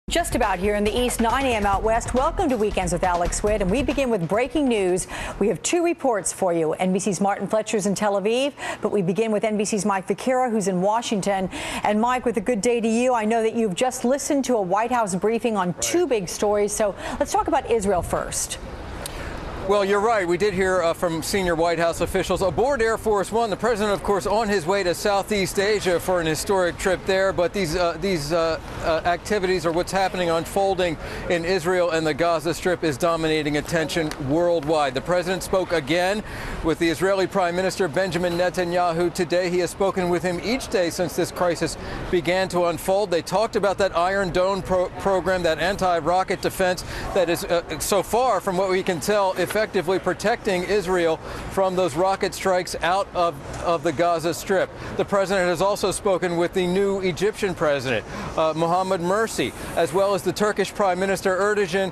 Just about here in the east, 9 a.m. out west. Welcome to Weekends with Alex Witt, and we begin with breaking news. We have two reports for you. NBC's Martin Fletcher's in Tel Aviv, but we begin with NBC's Mike Vaquera, who's in Washington. And Mike, with a good day to you, I know that you've just listened to a White House briefing on two big stories. So let's talk about Israel first. Well, you're right. We did hear from senior White House officials aboard Air Force One. The president, of course, on his way to Southeast Asia for an historic trip there. But these activities, or what's happening, unfolding in Israel and the Gaza Strip, is dominating attention worldwide. The president spoke again with the Israeli Prime Minister Benjamin Netanyahu today. He has spoken with him each day since this crisis began to unfold. They talked about that Iron Dome program, that anti-rocket defense that is, so far, from what we can tell, effectively protecting Israel from those rocket strikes out of the Gaza Strip. The president has also spoken with the new Egyptian president, Mohamed Morsi, as well as the Turkish Prime Minister Erdogan.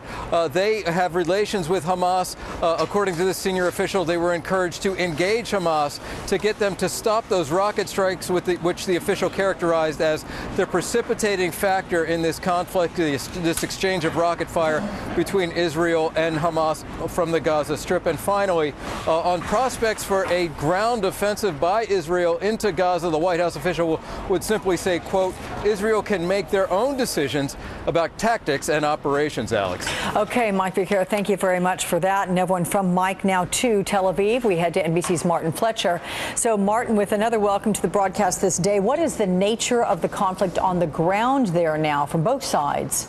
They have relations with Hamas. According to this senior official, they were encouraged to engage Hamas to get them to stop those rocket strikes, which the official characterized as the precipitating factor in this conflict, this exchange of rocket fire between Israel and Hamas from the Gaza Strip. And finally, on prospects for a ground offensive by Israel into Gaza, the White House official would simply say, quote, Israel can make their own decisions about tactics and operations, Alex. Okay, Mike Vaquera, thank you very much for that. And everyone, from Mike now to Tel Aviv, we head to NBC's Martin Fletcher. So, Martin, with another welcome to the broadcast this day, what is the nature of the conflict on the ground there now from both sides?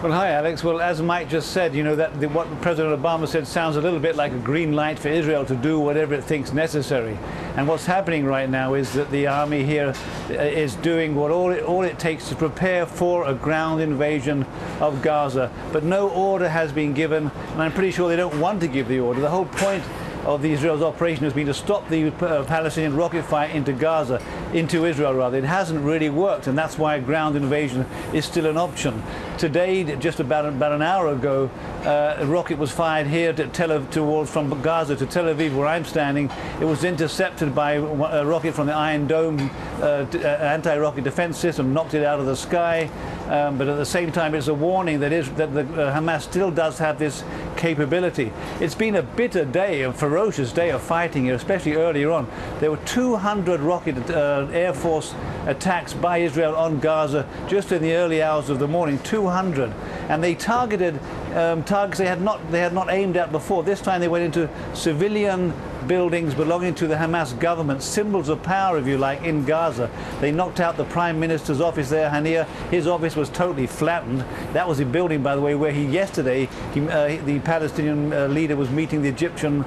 Well, hi, Alex. Well, as Mike just said, you know, what President Obama said sounds a little bit like a green light for Israel to do whatever it thinks necessary. And what's happening right now is that the army here is doing all it takes to prepare for a ground invasion of Gaza. But no order has been given, and I'm pretty sure they don't want to give the order. The whole point of the Israel's operation has been to stop the Palestinian rocket fire into Gaza, into Israel rather. It hasn't really worked, and that's why a ground invasion is still an option. Today, just about an hour ago, a rocket was fired here from Gaza to Tel Aviv, where I'm standing. It was intercepted by a rocket from the Iron Dome anti-rocket defense system, knocked it out of the sky. But at the same time, it's a warning that Hamas still does have this capability. It's been a bitter day, a ferocious day of fighting here, especially earlier on. There were 200 rocket Air Force attacks by Israel on Gaza just in the early hours of the morning, 200. And they targeted targets they had not aimed at before. This time they went into civilian buildings belonging to the Hamas government, symbols of power, if you like, in Gaza. They knocked out the Prime Minister's office there, Haniyeh. His office was totally flattened. That was the building, by the way, where yesterday the Palestinian leader was meeting the Egyptian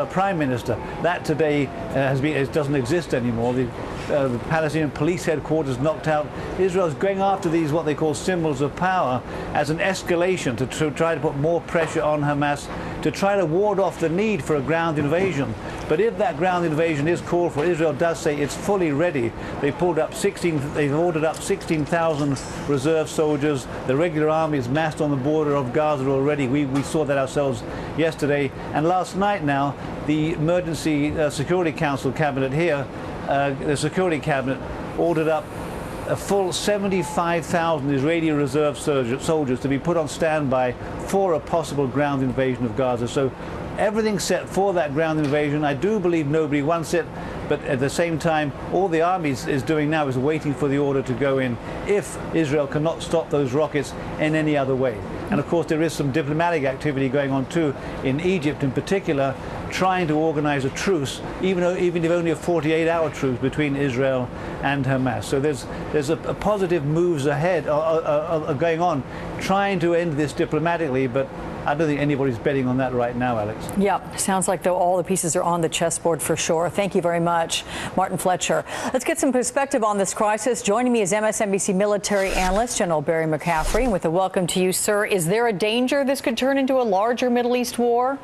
Prime Minister. That today doesn't exist anymore. The Palestinian police headquarters knocked out. Israel's going after these, what they call symbols of power, as an escalation to try to put more pressure on Hamas, to try to ward off the need for a ground invasion. But if that ground invasion is called for, Israel does say it's fully ready. They've ordered up 16,000 reserve soldiers. The regular army is massed on the border of Gaza already. We saw that ourselves yesterday. And last night now, the Emergency Security Council cabinet here, the Security Cabinet, ordered up a full 75,000 Israeli reserve soldiers to be put on standby for a possible ground invasion of Gaza. So everything's set for that ground invasion. I do believe nobody wants it, but at the same time, all the army is doing now is waiting for the order to go in if Israel cannot stop those rockets in any other way. And of course, there is some diplomatic activity going on too, in Egypt in particular, trying to organize a truce, even if only a 48-hour truce between Israel and Hamas. So there's a positive moves ahead going on, trying to end this diplomatically, but I don't think anybody's betting on that right now, Alex. Yeah, sounds like though all the pieces are on the chessboard for sure. Thank you very much, Martin Fletcher. Let's get some perspective on this crisis. Joining me is MSNBC military analyst General Barry McCaffrey. And with a welcome to you, sir, is there a danger this could turn into a larger Middle East war?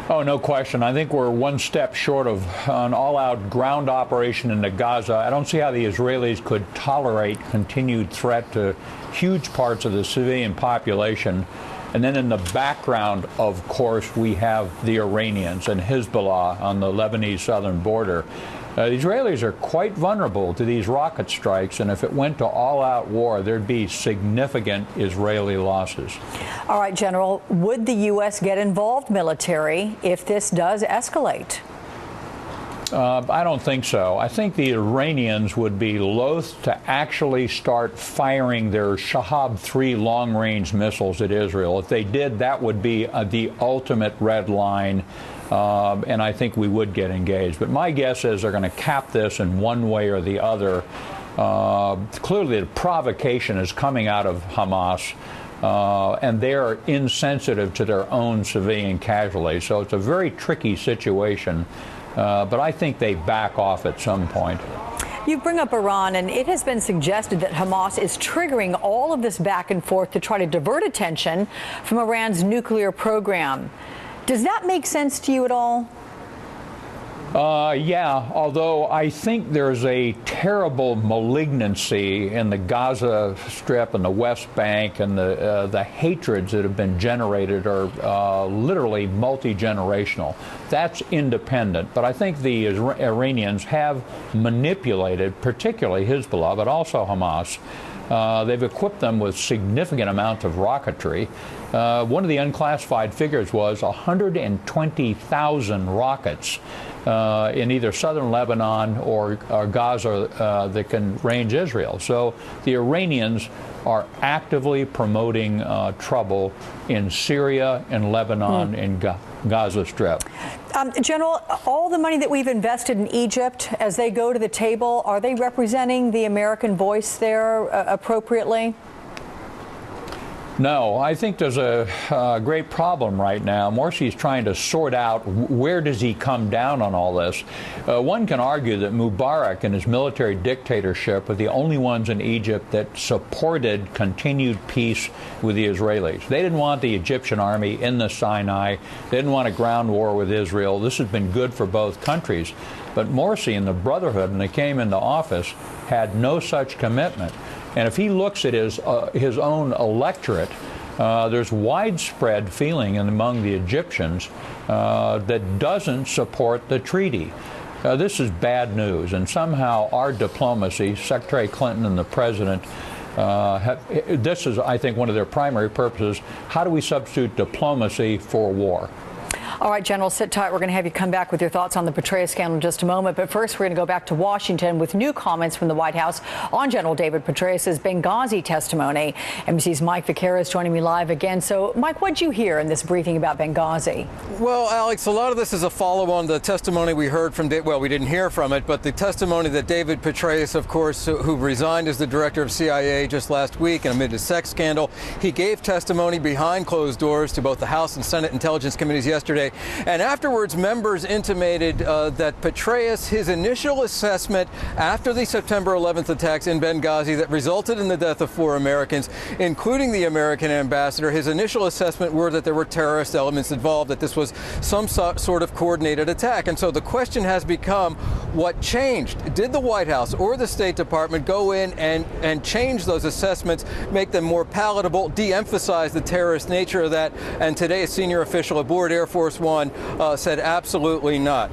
Oh, no question. I think we're one step short of an all-out ground operation into Gaza. I don't see how the Israelis could tolerate continued threat to huge parts of the civilian population. And then in the background, of course, we have the Iranians and Hezbollah on the Lebanese southern border. The Israelis are quite vulnerable to these rocket strikes, and if it went to all-out war, there'd be significant Israeli losses. All right, General, would the U.S. get involved military if this does escalate? I don't think so. I think the Iranians would be loath to actually start firing their Shahab-3 long-range missiles at Israel. If they did, that would be the ultimate red line, and I think we would get engaged. But my guess is they're going to cap this in one way or the other. Clearly, the provocation is coming out of Hamas. And they're insensitive to their own civilian casualties. So it's a very tricky situation. But I think they back off at some point. You bring up Iran, and it has been suggested that Hamas is triggering all of this back and forth to try to divert attention from Iran's nuclear program. Does that make sense to you at all? Yeah, although I think there's a terrible malignancy in the Gaza Strip and the West Bank, and the hatreds that have been generated are literally multi-generational. That's independent. But I think the Iranians have manipulated, particularly Hezbollah, but also Hamas. They've equipped them with significant amounts of rocketry. One of the unclassified figures was 120,000 rockets in either southern Lebanon or Gaza that can range Israel. So the Iranians are actively promoting trouble in Syria and Lebanon and Gaza Strip. General, all the money that we've invested in Egypt, as they go to the table, are they representing the American voice there appropriately? No, I think there's a great problem right now. Morsi's trying to sort out where does he come down on all this. One can argue that Mubarak and his military dictatorship were the only ones in Egypt that supported continued peace with the Israelis. They didn't want the Egyptian army in the Sinai. They didn't want a ground war with Israel. This has been good for both countries. But Morsi and the Brotherhood, when they came into office, had no such commitment. And if he looks at his own electorate, there's widespread feeling among the Egyptians that doesn't support the treaty. This is bad news, and somehow our diplomacy, Secretary Clinton and the President, this is, I think, one of their primary purposes. How do we substitute diplomacy for war? All right, General, sit tight. We're going to have you come back with your thoughts on the Petraeus scandal in just a moment. But first, we're going to go back to Washington with new comments from the White House on General David Petraeus' Benghazi testimony. NBC's Mike Vaquera is joining me live again. So, Mike, what did you hear in this briefing about Benghazi? Well, Alex, a lot of this is a follow-on to the testimony we heard from, well, we didn't hear from it, but the testimony that David Petraeus, of course, who resigned as the director of CIA just last week amid a sex scandal, he gave testimony behind closed doors to both the House and Senate Intelligence Committees yesterday. And afterwards, members intimated that Petraeus, his initial assessment after the September 11th attacks in Benghazi that resulted in the death of 4 Americans, including the American ambassador, his initial assessment were that there were terrorist elements involved, that this was some sort of coordinated attack. And so the question has become, what changed? Did the White House or the State Department go in and change those assessments, make them more palatable, de-emphasize the terrorist nature of that? And today, a senior official aboard Air Force One said absolutely not.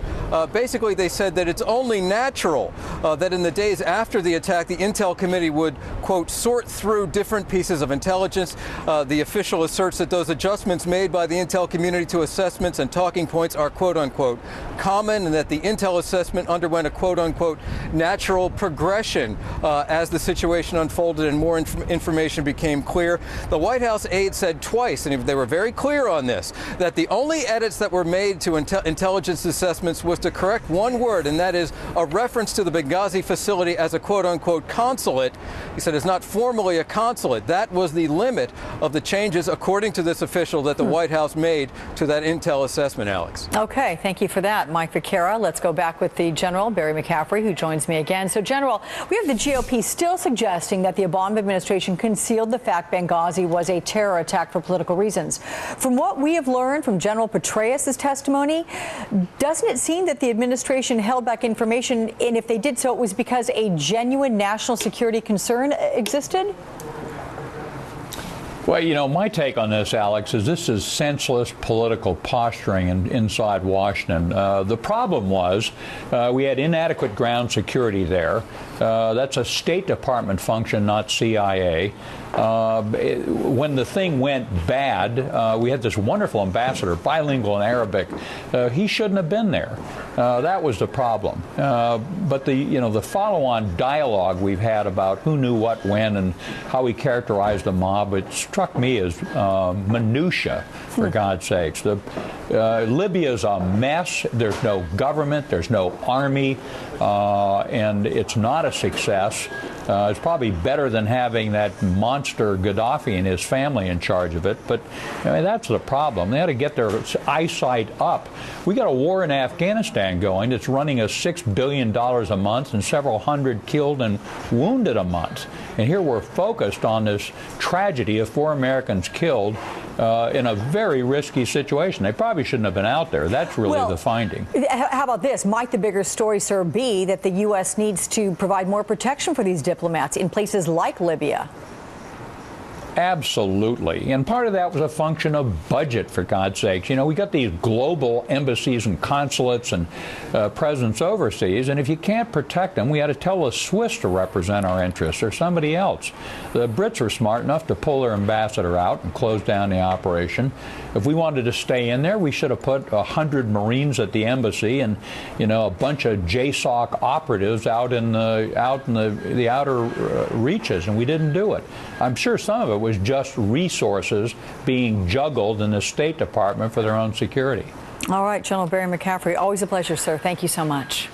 Basically, they said that it's only natural that in the days after the attack, the Intel Committee would, quote, sort through different pieces of intelligence. The official asserts that those adjustments made by the Intel community to assessments and talking points are, quote unquote, common, and that the Intel assessment underwent a, quote unquote, natural progression as the situation unfolded and more information became clear. The White House aide said twice, and they were very clear on this, that the only edits that were made to intelligence assessments was to correct one word, and that is a reference to the Benghazi facility as a quote-unquote consulate. He said it's not formally a consulate. That was the limit of the changes, according to this official, that the White House made to that intel assessment, Alex. Okay, thank you for that, Mike Vaquera. Let's go back with the General, Barry McCaffrey, who joins me again. So, General, we have the GOP still suggesting that the Obama administration concealed the fact Benghazi was a terror attack for political reasons. From what we have learned from General Petraeus' testimony, doesn't it seem that the administration held back information, and if they did so, it was because a genuine national security concern existed? Well, you know, my take on this, Alex, is this is senseless political posturing inside Washington. The problem was we had inadequate ground security there. That's a State Department function, not CIA. When the thing went bad, we had this wonderful ambassador, bilingual in Arabic. He shouldn't have been there. That was the problem. But the follow-on dialogue we've had about who knew what when and how we characterized the mob, it struck me as minutia, for God's sakes. Libya's a mess. There's no government. There's no army. And it's not a success. It's probably better than having that monster Gaddafi and his family in charge of it. But I mean, that's the problem. They had to get their eyesight up. We got a war in Afghanistan going that's running us $6 billion a month and several hundred killed and wounded a month. And here we're focused on this tragedy of 4 Americans killed in a very risky situation. They probably shouldn't have been out there. That's really the finding. How about this? Might the bigger story, sir, be that the U.S. needs to provide more protection for these diplomats in places like Libya? Absolutely. And part of that was a function of budget, for God's sakes. You know, we got these global embassies and consulates and presence overseas, and if you can't protect them, we had to tell the Swiss to represent our interests or somebody else. The Brits were smart enough to pull their ambassador out and close down the operation. If we wanted to stay in there, we should have put 100 Marines at the embassy and, you know, a bunch of JSOC operatives out in the outer reaches, and we didn't do it. I'm sure some of it was just resources being juggled in the State Department for their own security. All right, General Barry McCaffrey, always a pleasure, sir. Thank you so much.